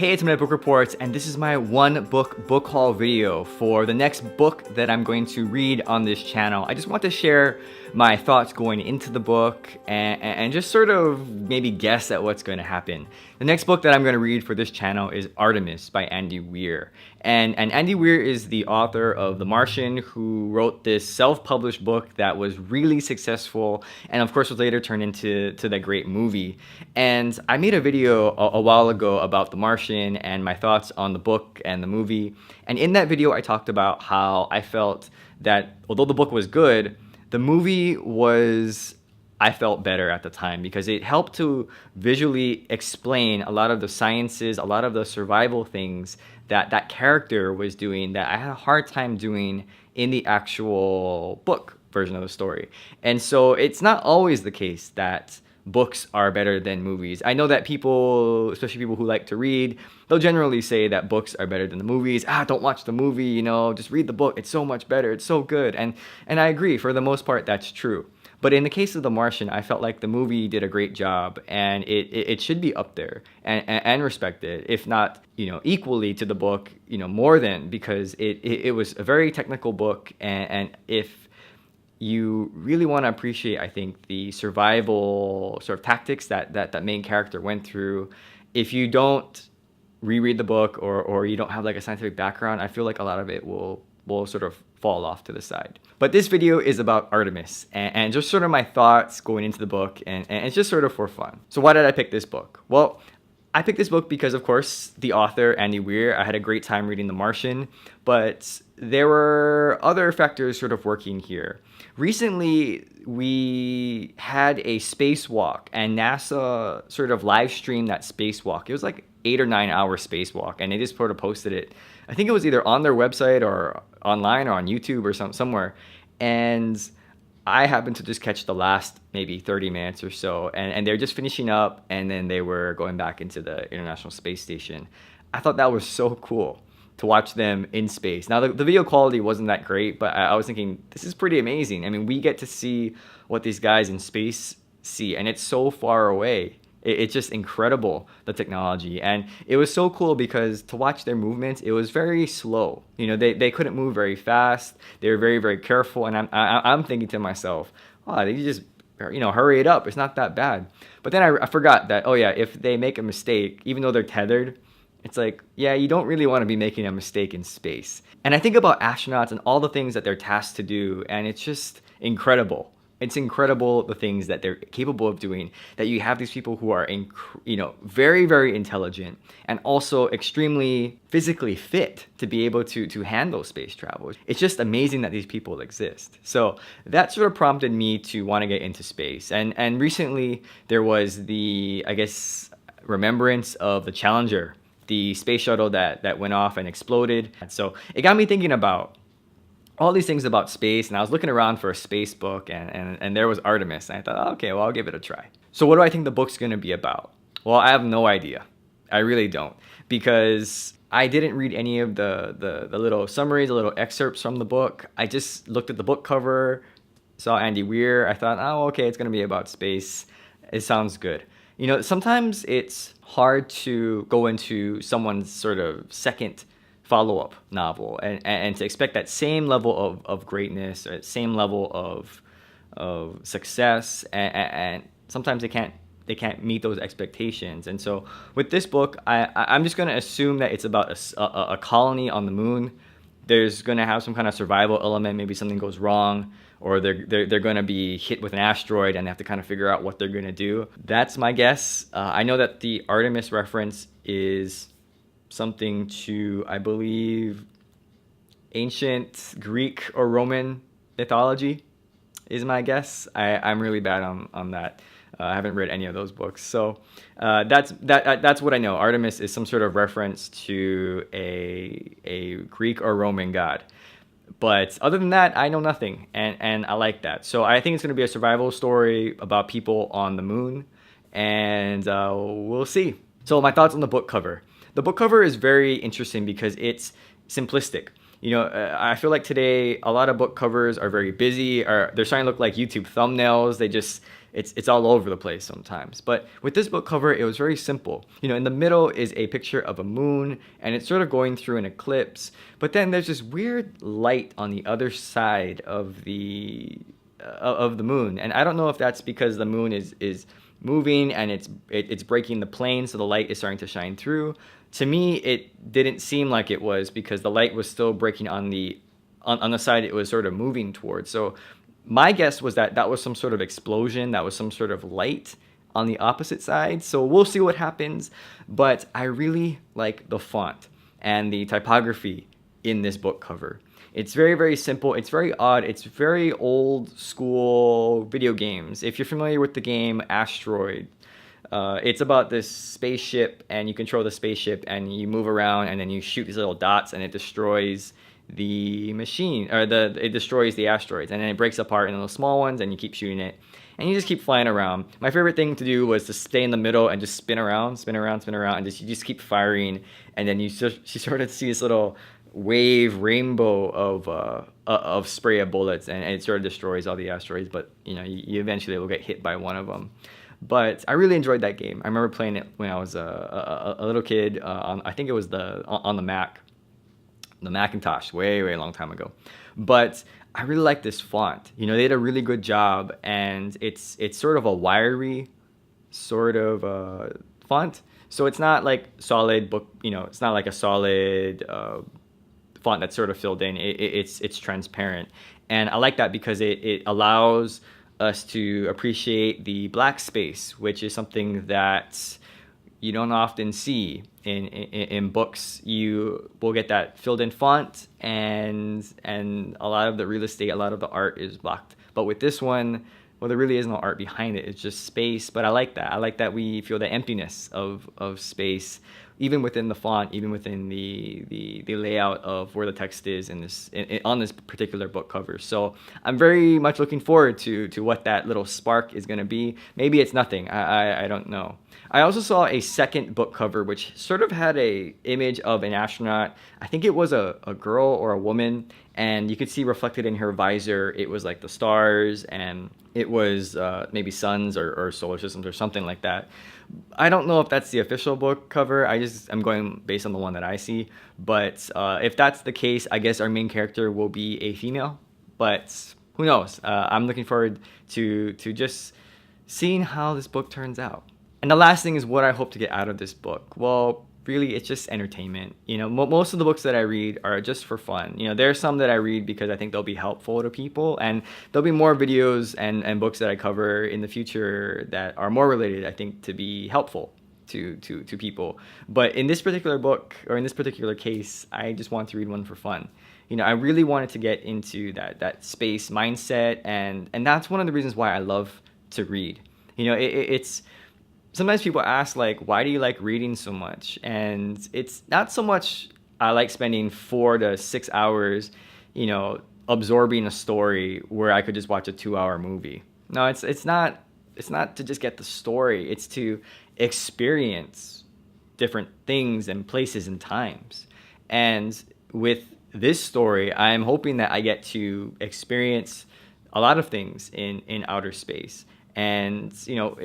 Hey, it's my book reports, and this is my one book haul video for the next book that I'm going to read on this channel. I just want to share my thoughts going into the book and just sort of maybe guess at what's going to happen. The next book that I'm going to read for this channel is Artemis by Andy Weir. And Andy Weir is the author of The Martian, who wrote this self-published book that was really successful and of course was later turned into that great movie. And I made a video a while ago about The Martian and my thoughts on the book and the movie. And in that video I talked about how I felt that although the book was good, the movie was, I felt, better at the time because it helped to visually explain a lot of the sciences, a lot of the survival things that that character was doing that I had a hard time doing in the actual book version of the story. And so it's not always the case that books are better than movies. I know that people, especially people who like to read, they'll generally say that books are better than the movies. Don't watch the movie, you know, just read the book. It's so much better. It's so good. And I agree, for the most part, that's true. But in the case of The Martian, I felt like the movie did a great job, and it should be up there and respected, if not, you know, equally to the book, you know, more than, because it was a very technical book, and if you really want to appreciate, I think, the survival sort of tactics that main character went through, if you don't reread the book or you don't have like a scientific background, I feel like a lot of it will sort of fall off to the side. But this video is about Artemis and just sort of my thoughts going into the book, and it's just sort of for fun. So why did I pick this book? Well, I picked this book because, of course, the author, Andy Weir, I had a great time reading The Martian, but there were other factors sort of working here. Recently, we had a spacewalk, and NASA sort of live streamed that spacewalk. It was like 8 or 9 hour spacewalk, and they just sort of posted it. I think it was either on their website or online or on YouTube or somewhere. And I happened to just catch the last maybe 30 minutes or so, and they're just finishing up, and then they were going back into the International Space Station. I thought that was so cool to watch them in space. Now, the video quality wasn't that great, but I was thinking, this is pretty amazing. I mean, we get to see what these guys in space see, and it's so far away. It's just incredible, the technology. And it was so cool because to watch their movements, it was very slow. You know, they couldn't move very fast. They were very, very careful. And I'm thinking to myself, oh, they just, you know, hurry it up. It's not that bad. But then I forgot that, oh yeah, if they make a mistake, even though they're tethered, it's like, yeah, you don't really want to be making a mistake in space. And I think about astronauts and all the things that they're tasked to do, and it's just incredible. It's incredible the things that they're capable of doing, that you have these people who are, you know, very, very intelligent and also extremely physically fit to be able to handle space travel. It's just amazing that these people exist. So that sort of prompted me to want to get into space. And recently there was the, I guess, remembrance of the Challenger, the space shuttle that went off and exploded. So it got me thinking about all these things about space, and I was looking around for a space book, and there was Artemis, and I thought, oh, okay, well, I'll give it a try. So what do I think the book's going to be about? Well, I have no idea. I really don't, because I didn't read any of the little summaries, the little excerpts from the book. I just looked at the book cover, saw Andy Weir. I thought, oh, okay, it's going to be about space. It sounds good. You know, sometimes it's hard to go into someone's sort of second follow-up novel and to expect that same level of greatness or same level of success, and sometimes they can't meet those expectations. And so with this book, I'm just going to assume that it's about a colony on the moon. There's going to have some kind of survival element. Maybe something goes wrong, or they're going to be hit with an asteroid and they have to kind of figure out what they're going to do. That's my guess. I know that the Artemis reference is something to, I believe, ancient Greek or Roman mythology is my guess. I'm really bad on that. I haven't read any of those books. So that's what I know. Artemis is some sort of reference to a Greek or Roman god. But other than that, I know nothing, and I like that. So I think it's going to be a survival story about people on the moon, and we'll see. So my thoughts on the book cover. The book cover is very interesting because it's simplistic. You know, I feel like today a lot of book covers are very busy, or they're starting to look like YouTube thumbnails. it's all over the place sometimes. But with this book cover, it was very simple. You know, in the middle is a picture of a moon, and it's sort of going through an eclipse. But then there's this weird light on the other side of the moon, and I don't know if that's because the moon is moving and it's breaking the plane, so the light is starting to shine through. To me, it didn't seem like it was, because the light was still breaking on the side it was sort of moving towards. So my guess was that that was some sort of explosion, that was some sort of light on the opposite side. So we'll see what happens. But I really like the font and the typography in this book cover. It's very, very simple. It's very odd. It's very old school video games. If you're familiar with the game Asteroid, it's about this spaceship, and you control the spaceship and you move around, and then you shoot these little dots, and it destroys the machine, or it destroys the asteroids, and then it breaks apart into those small ones, and you keep shooting it, and you just keep flying around. My favorite thing to do was to stay in the middle and just spin around, and you just keep firing, and then you sort of see this little wave rainbow of spray of bullets, and it sort of destroys all the asteroids. But you know, you eventually will get hit by one of them. But I really enjoyed that game. I remember playing it when I was a little kid. I think it was on the Mac, the Macintosh, way long time ago. But I really like this font. You know, they did a really good job, and it's sort of a wiry sort of font. So it's not like solid book. You know, it's not like a solid font that's sort of filled in. It's transparent, and I like that because it allows us to appreciate the black space, which is something that you don't often see in books. You will get that filled in font, and a lot of the real estate, a lot of the art is blocked. But with this one, well, there really is no art behind it. It's just space. But I like that. I like that we feel the emptiness of space, even within the font, even within the layout of where the text is on this particular book cover. So I'm very much looking forward to what that little spark is going to be. Maybe it's nothing. I don't know. I also saw a second book cover which sort of had a image of an astronaut. I think it was a girl or a woman, and you could see reflected in her visor, it was like the stars, and it was maybe suns or solar systems or something like that. I don't know if that's the official book cover. I'm going based on the one that I see. But if that's the case, I guess our main character will be a female. But who knows? I'm looking forward to just seeing how this book turns out. And the last thing is what I hope to get out of this book. Well, really, it's just entertainment. You know, most of the books that I read are just for fun. You know, there are some that I read because I think they'll be helpful to people, and there'll be more videos and books that I cover in the future that are more related, I think, to be helpful to people. But in this particular book, or in this particular case, I just want to read one for fun. You know, I really wanted to get into that space mindset, and that's one of the reasons why I love to read. You know, it's sometimes people ask, like, why do you like reading so much? And it's not so much I like spending 4 to 6 hours, you know, absorbing a story where I could just watch a 2-hour movie. No, it's not to just get the story. It's to experience different things and places and times. And with this story, I'm hoping that I get to experience a lot of things in outer space. And, you know,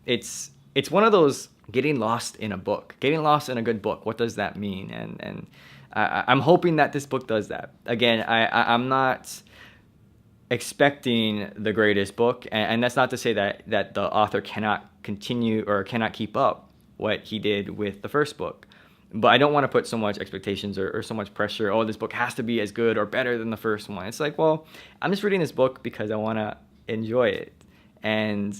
it's one of those getting lost in a book, getting lost in a good book. What does that mean? And I'm hoping that this book does that. Again, I'm not expecting the greatest book, and that's not to say that the author cannot continue or cannot keep up what he did with the first book. But I don't want to put so much expectations or so much pressure. Oh, this book has to be as good or better than the first one. It's like, well, I'm just reading this book because I want to enjoy it. And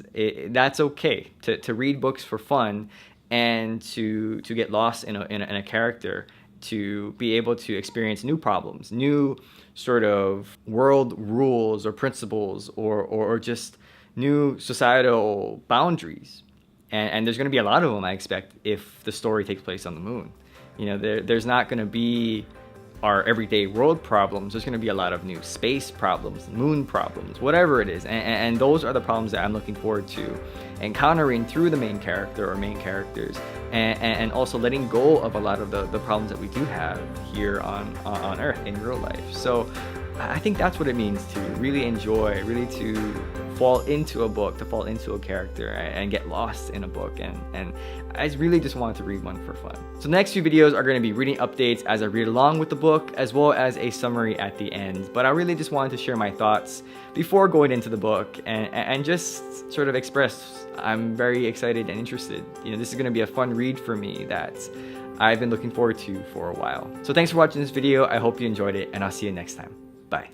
that's okay to read books for fun, and to get lost in a character, to be able to experience new problems, new sort of world rules or principles, or just new societal boundaries. And there's going to be a lot of them, I expect, if the story takes place on the moon. You know, there's not going to be our everyday world problems. There's going to be a lot of new space problems, moon problems, whatever it is. And those are the problems that I'm looking forward to encountering through the main character or main characters, and also letting go of a lot of the problems that we do have here on Earth in real life. So I think that's what it means to really enjoy, really to fall into a book, to fall into a character and get lost in a book, and I really just wanted to read one for fun. So the next few videos are going to be reading updates as I read along with the book, as well as a summary at the end. But I really just wanted to share my thoughts before going into the book and just sort of express I'm very excited and interested. You know, this is going to be a fun read for me that I've been looking forward to for a while. So thanks for watching this video. I hope you enjoyed it, and I'll see you next time. Bye.